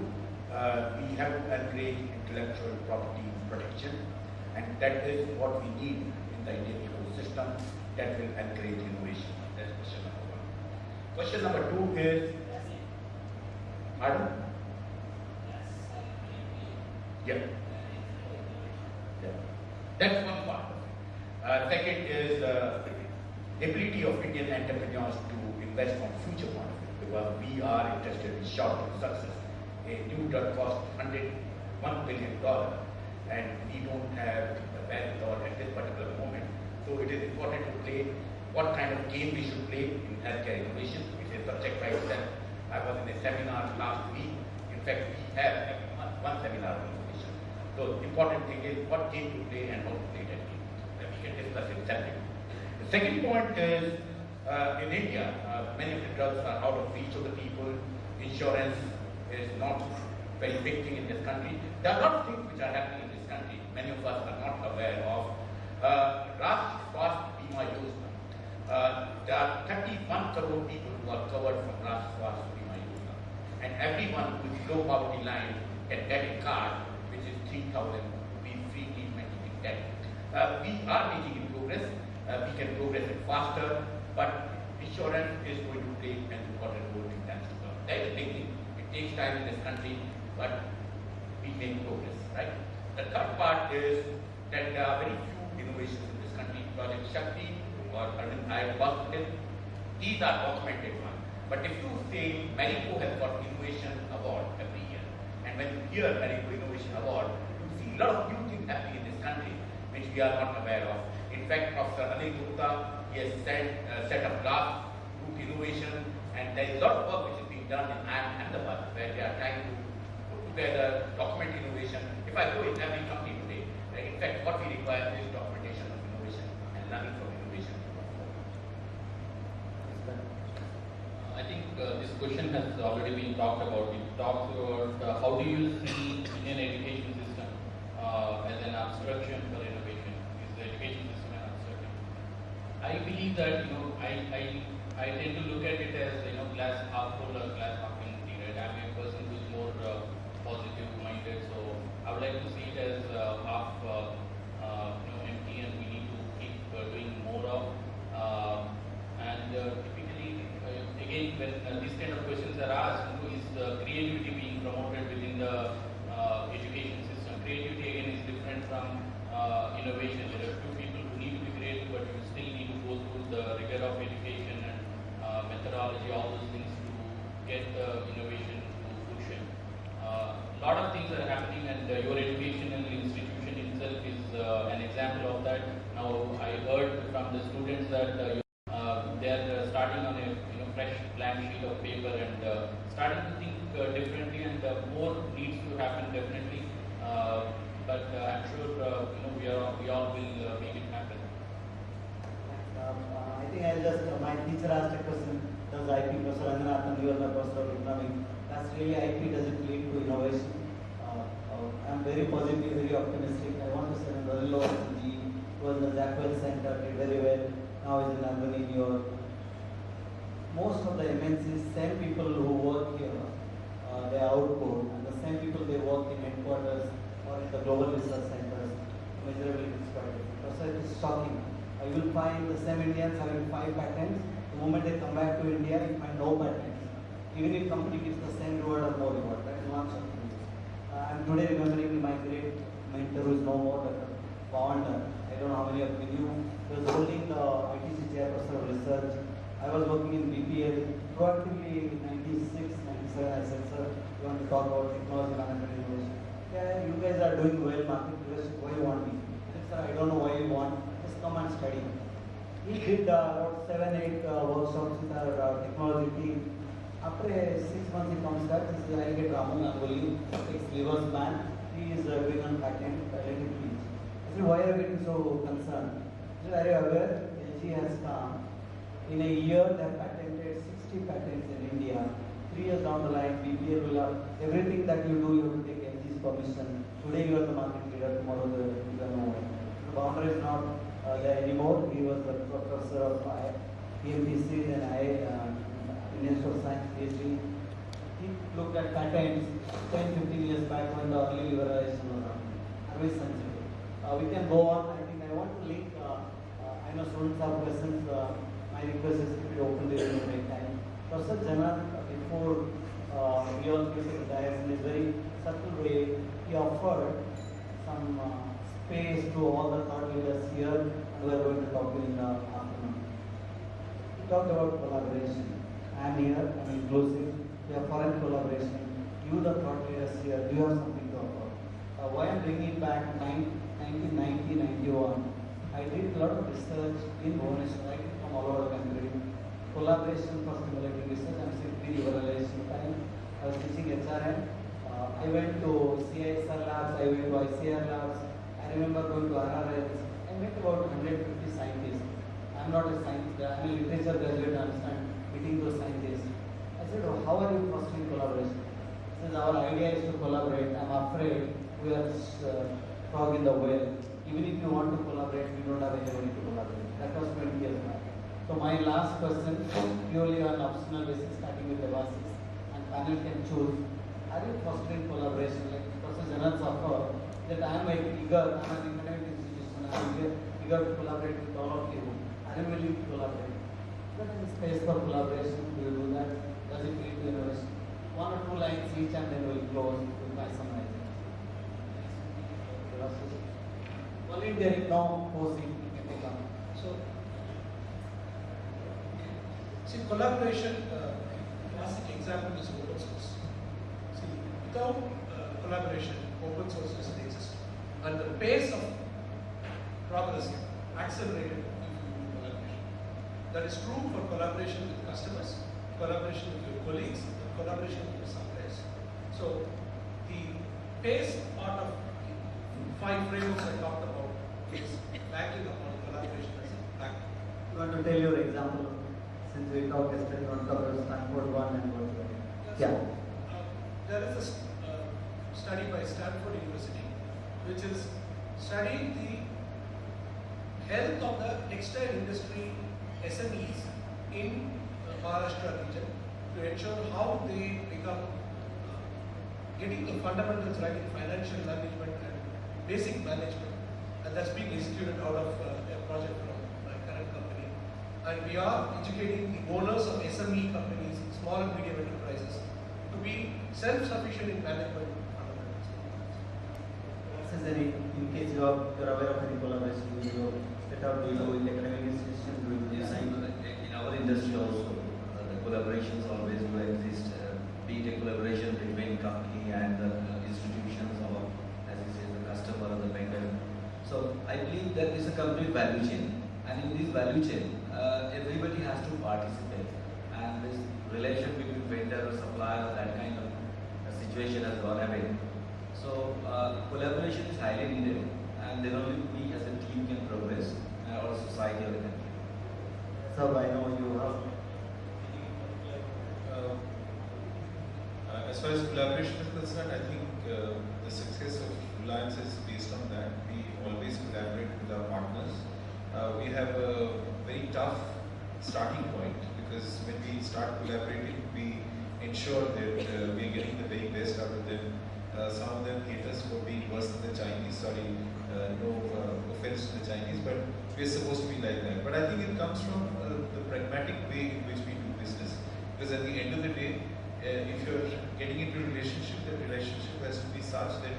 we have to encourage intellectual property protection, and that is what we need in the Indian ecosystem that will encourage innovation. That's question number one. Question number two is, pardon? Yeah. That's one part. Second is ability of Indian entrepreneurs to invest from future point of view, because we are interested in short-term success. A new drug costs $1 billion, and we don't have the wherewithal at this particular moment. So it is important to play what kind of game we should play in healthcare innovation. It's a subject by itself. I was in a seminar last week. In fact, we have every month one seminar on innovation. So important thing is what game to play and how to play that game. And we can discuss it separately. The second point is, in India, many of the drugs are out of reach of the people. Insurance is not very big thing in this country. There are a lot of things which are happening in this country. Many of us are not aware of. Last Bima Yojana, there are 31 crore people who are covered from last Bima Yojana. And everyone who is below poverty line can get a card which is 3,000 rupees free treatment in that. We are making progress. We can progress it faster, but insurance is going to play an important role in times to come. That is a big thing. It takes time in this country, but we make progress, right? The third part is that there are very few innovations in this country. Project Shakti or Arvind Hospital, these are documented ones. But if you say Marico has got innovation award every year, and when you hear Marico Innovation Award, you see a lot of new things happening in this country which we are not aware of. In fact, Professor Anil Gupta, he has set up glass roof innovation, and there is a lot of work which is being done in Ahmedabad, where they are trying to put together document innovation. If I go in every company today, in fact, what we require is documentation of innovation and learning from innovation. I think this question has already been talked about. It talks about how do you see Indian education system as an obstruction for innovation? Is the education system an obstruction? I believe that I tend to look at it as glass half full or glass half empty. Right? I'm a person who is more positive minded, so I would like to see it as half empty, and we need to keep doing more of. Typically, again, when these kind of questions are asked, is creativity being promoted within the education system? Creativity again is different from innovation. There are two people who need to be creative, but you still need to go through the rigor of education and methodology, all those things to get innovation to fruition. A lot of things are happening, and your educational institution itself is an example of that. Now, I heard from the students that they are starting on a fresh blank sheet of paper and starting to think differently, and more needs to happen definitely. but I'm sure we all will make it happen. I think I'll just, my teacher asked a question, does IP, Professor Ranganathan, you are the professor of economics, that's really IP, does it lead to innovation? I'm very positive, very optimistic. I want to say that Rudillo was in the Jackwell Center, did very well, now is in Albany, New York. Most of the MNCs, same people who work here, they are outboard, and the same people they work in headquarters or in the global research centers, measurably disparate. So it is shocking. You will find the same Indians having 5 patents. The moment they come back to India, you find no patents. Even if company gives the same reward or more reward, that is one shocking. I'm today remembering my great mentor who is no more, Dr. Bawanda. I don't know how many of you knew. He was holding the ITC chairperson of research. I was working in BPL. Proactively in 96, 97, I said, sir, you want to talk about technology management innovation? Yeah, you guys are doing well, market leadership, why you want me? I said, sir, I don't know why you want, just come and study. He did about 7-8 workshops with our technology team. After 6 months he comes back, he says, I get Ramu Ganguly, ex-Livers man, he is doing on patent, let him teach. I said, why are you getting so concerned? He said, are you aware, LG has come, in a year they have patented 60 patents in India. 3 years down the line, BPL will have, everything that you do, you have to take LG's permission. Today you are the market leader, tomorrow you are no one. The founder is not there anymore, he was the professor of PMTC and Institute of Science PhD. He looked at patents 10-15 years back when the early liberalization was happening. We can go on. I think I want to link, I know students have questions. My request is if you open this in break time. Professor Janak, before we all came to the dais in a very subtle way, he offered some space to all the thought leaders here, and we are going to talk in the afternoon. He talked about collaboration. I am here, I am inclusive, we have foreign collaboration. You, the thought leaders here, do you have something to offer? Why I am bringing back 1990-91? I did a lot of research in Bhubaneswar, right from all over the country. Collaboration for stimulating research. I am saying pre-liberalization time. I was teaching HRM. I went to CISR labs, I went to ICR labs. I remember going to RRIs. I met about 150 scientists. I am not a scientist, I am a literature graduate, I understand, meeting those scientists. I said, oh, how are you fostering collaboration? He says, our idea is to collaborate. I am afraid we are frog in the well. Even if you want to collaborate, we don't have anybody to collaborate. That was 20 years back. So my last question, purely on optional basis, starting with the basis, and panel can choose. Are you fostering collaboration? Like Professor Janat's offer, that I am eager, I am an academic institution, I am eager to collaborate with all of you. Are you willing to collaborate? There is space for collaboration. Do you do that? Does it lead to innovation? 1 or 2 lines each, and then we'll close with my summary. Only there is no posing. So, see, collaboration, classic example is open source. See, without collaboration, open source doesn't exist. And the pace of progress accelerated if you do collaboration. That is true for collaboration with customers, collaboration with your colleagues, and collaboration with your suppliers. So, the pace part of the 5 frameworks I talked about is lacking upon collaboration as a factor. You want to tell your example? Since we talked yesterday, you want to talk about Stanford 1 and 1. Yeah. There is a study by Stanford University which is studying the health of the textile industry SMEs in the Maharashtra region to ensure how they become getting the fundamentals right in financial management and basic management. And that's being executed out of a project from my current company. And we are educating the owners of SME companies, small and medium enterprises, to be self-sufficient in management fundamentals. Since in case you are aware of any collaboration, do you set up, do you with academic institutions, do you design? In our industry also, the collaborations always do exist, be it a collaboration between company and the institutions or, as you say, the customer or the vendor. So I believe there is a complete value chain, and in this value chain, everybody has to participate. And this relation between vendor or supplier, that kind of situation has gone away. So collaboration is highly needed, and then only we as a team can progress, or society or the country. So I know you have. As far as collaboration is concerned, I think the success of Reliance is based on that. We always collaborate with our partners. We have a very tough starting point because when we start collaborating, we ensure that we are getting the very best out of them. Some of them hate us for being worse than the Chinese. Sorry, no offense to the Chinese, but we're supposed to be like that. But I think it comes from the pragmatic way in which we do business. Because at the end of the day, if you're getting into a relationship, the relationship has to be such that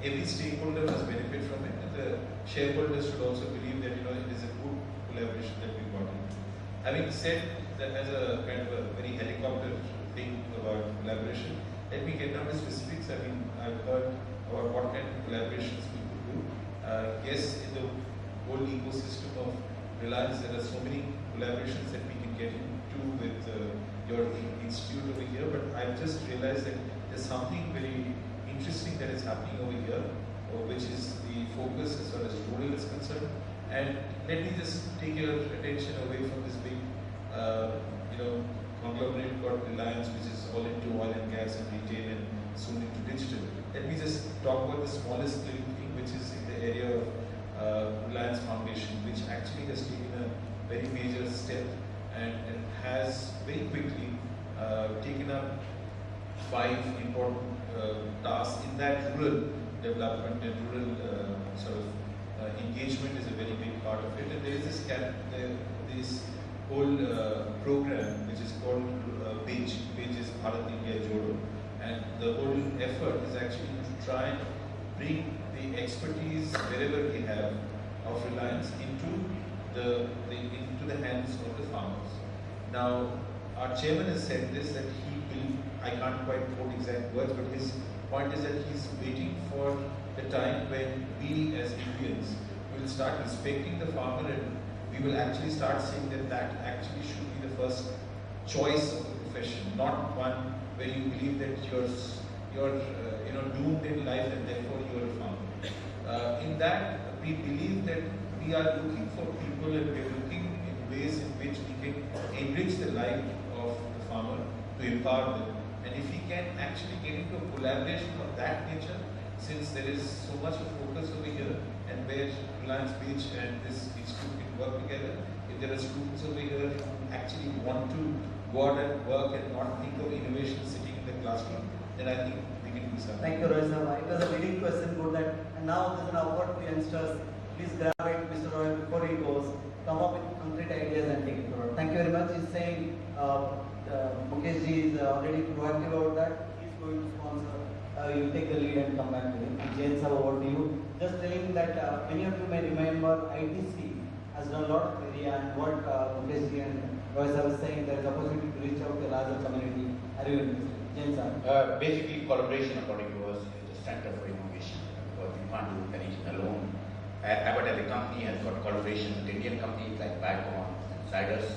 every stakeholder must benefit from it, and the shareholders should also believe that it is a good collaboration that we got into. Having said that, as a kind of a very helicopter thing about collaboration, let me get down to specifics. I mean, I've heard about what kind of collaborations we could do. Yes, in the whole ecosystem of Reliance, there are so many collaborations that we can get into with your institute over here, but I've just realized that there's something very interesting that is happening over here, which is the focus as far as rural is concerned. And let me just take your attention away from this big, conglomerate called Reliance, which is all into oil and gas and retail and soon into digital. Let me just talk about the smallest little thing, which is in the area of Reliance Foundation, which actually has taken a very major step and has very quickly taken up 5 important tasks in that rural development and rural engagement is a very big part of it. And there is this whole program which is called PAGE. PAGE is Bharat India Jodo, and the whole effort is actually to try and bring the expertise wherever we have of Reliance into the hands of the farmers. Now, our chairman has said this, that he will, I can't quite quote exact words, but his point is that he's waiting for the time when we as Indians will start respecting the farmer, and we will actually start seeing that actually should be the first choice of the profession, not one where you believe that you're doomed in life and therefore you're a farmer. In that, we believe that we are looking for people, and we're looking in ways in which we can enrich the life of the farmer, to empower them. And if we can actually get into a collaboration of that nature, since there is so much of focus over here, and where Reliance Beach and this institute can work together, if there are students over here who actually want to go out and work and not think of innovation sitting in the classroom, then I think we can do something. Thank you, Roy sir. It was a leading question, good that. And now there's an award to youngsters. Please grab it, Mr. Roy, before he goes. Come up with concrete ideas and take it forward. Thank you very much. He's saying Mukesh ji is already proactive about that. He's going to sponsor. You take the lead and come back to him. Jain sir, over to you. Just telling that many of you may remember ITC has done a lot of area, and what Mukesh ji and Roy sir was saying, there is opportunity to reach out to a larger community. Are you interested? Jain sir. Basically, collaboration, according to us, is the center for innovation, because you can't do anything alone. Abbott as a company has got collaboration with Indian companies like Bacon and Siders.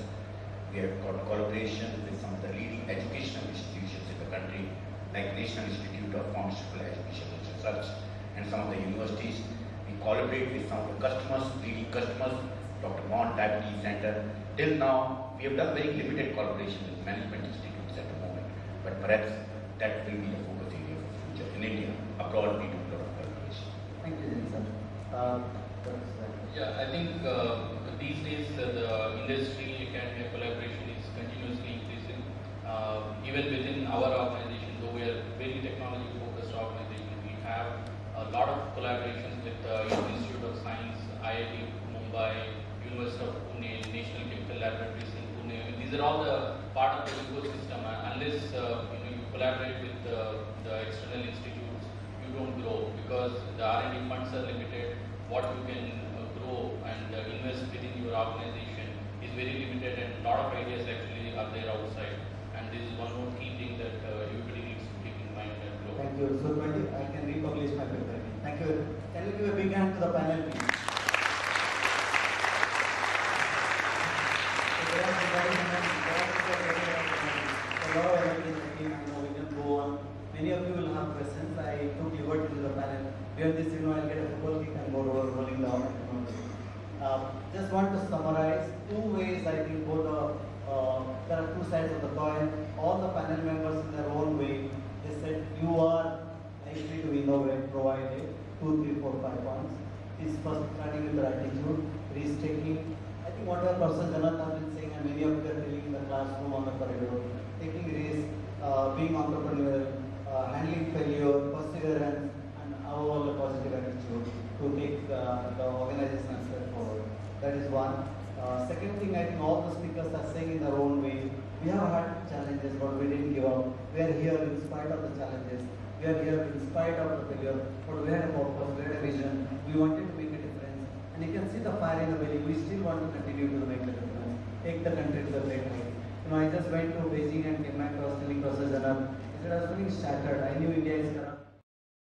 We have got collaboration with some of the leading educational institutions in the country, like National Institute of Pharmaceutical Education and Research, and some of the universities. We collaborate with some of the customers, leading customers, Dr. Mont Diabetes Center. Till now, we have done very limited collaboration with management institutes at the moment, but perhaps that will be the focus area for the future. In India, abroad we do a lot of collaboration. Thank you, Jain sir. Yeah, I think these days the industry academia collaboration is continuously increasing. Even within our organization, though we are very technology focused organization, we have a lot of collaborations with the Institute of Science, IIT Mumbai, University of Pune, National Chemical Laboratories in Pune. These are all the part of the ecosystem. Unless you collaborate with the external institutes, you don't grow, because the R&D funds are limited. What you can grow and invest within your organization is very limited, and a lot of ideas actually are there outside. And this is one more key thing that everybody needs to keep in mind and grow. Thank you. So I can republish my paper again. Thank you. Can we give a big hand to the panel, please? So there are some very a lot of energy in the team. I know we can go on. Many of you will have questions. I took liberty Beyond this, I'll get a football kick and go rolling down. Just want to summarize two ways. I think both there are two sides of the coin. All the panel members in their own way, they said you are likely to innovate, provided 2, 3, 4, 5 points. Is first starting with your attitude, risk taking. I think whatever Professor Janath has been saying, and many of you are telling in the classroom on the corridor, taking risk, being entrepreneurial, handling failure, perseverance, and overall a positive attitude to take the organization and step forward. That is one. Second thing, I think all the speakers are saying in their own way, we have had challenges, but we didn't give up. We are here in spite of the challenges. We are here in spite of the failure, but we had a purpose, we had a vision. We wanted to make a difference. And you can see the fire in the belly. We still want to continue to make a difference. Take the country to the great heights. I just went to Beijing and came back. I was telling Professor Janab, I said I was feeling shattered. I knew India is